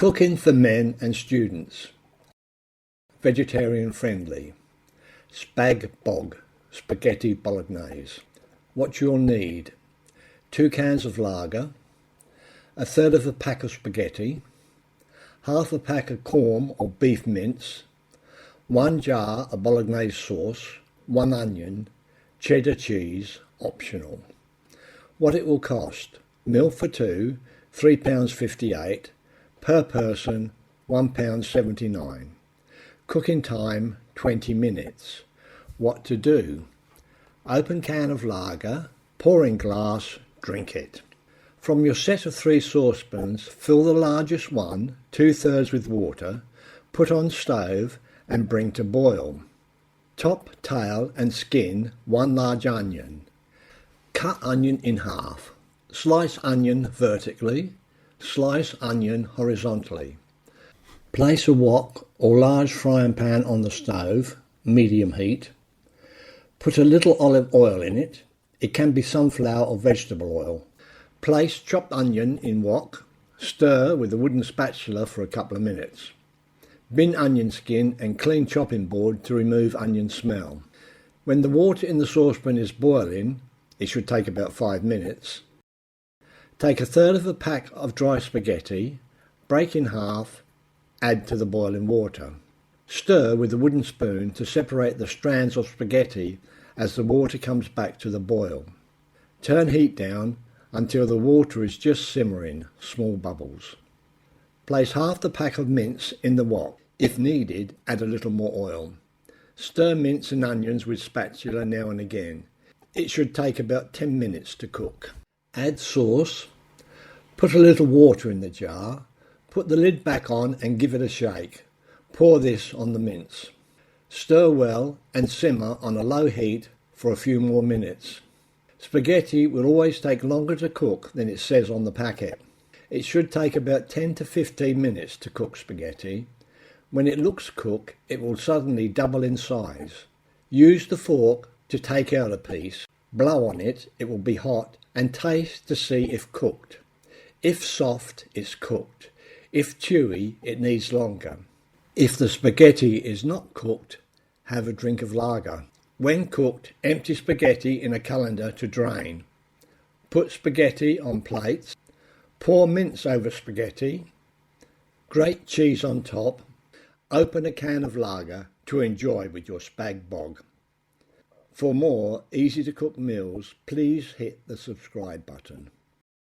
Cooking for men and students. Vegetarian friendly. Spag Bog Spaghetti Bolognese. What you'll need: 2 cans of lager, a third of a pack of spaghetti, half a pack of corn or beef mince, 1 jar of Bolognese sauce, 1 onion, cheddar cheese, optional. What it will cost: meal for two, £3.58, per person £1.79. Cooking time 20 minutes. What to do: open can of lager, pour in glass, drink it. From your set of 3 saucepans, fill the largest one, 2/3 with water, put on stove and bring to boil. Top, tail and skin 1 large onion. Cut onion in half. Slice onion vertically, slice onion horizontally. Place a wok or large frying pan on the stove, medium heat. Put a little olive oil in it. It can be sunflower or vegetable oil. Place chopped onion in wok. Stir with a wooden spatula for a couple of minutes. Bin onion skin and clean chopping board to remove onion smell. When the water in the saucepan is boiling, it should take about 5 minutes. Take a third of a pack of dry spaghetti, break in half, add to the boiling water. Stir with a wooden spoon to separate the strands of spaghetti as the water comes back to the boil. Turn heat down until the water is just simmering, small bubbles. Place half the pack of mince in the wok. If needed, add a little more oil. Stir mince and onions with spatula now and again. It should take about 10 minutes to cook. Add sauce. Put a little water in the jar. Put the lid back on and give it a shake. Pour this on the mince. Stir well and simmer on a low heat for a few more minutes. Spaghetti will always take longer to cook than it says on the packet. It should take about 10 to 15 minutes to cook spaghetti. When it looks cooked, it will suddenly double in size. Use the fork to take out a piece. Blow on it, it will be hot, and taste to see if cooked. If soft, it's cooked. If chewy, it needs longer. If the spaghetti is not cooked, have a drink of lager. When cooked, empty spaghetti in a colander to drain. Put spaghetti on plates. Pour mince over spaghetti. Grate cheese on top. Open a can of lager to enjoy with your Spag Bog. For more easy to cook meals, please hit the subscribe button.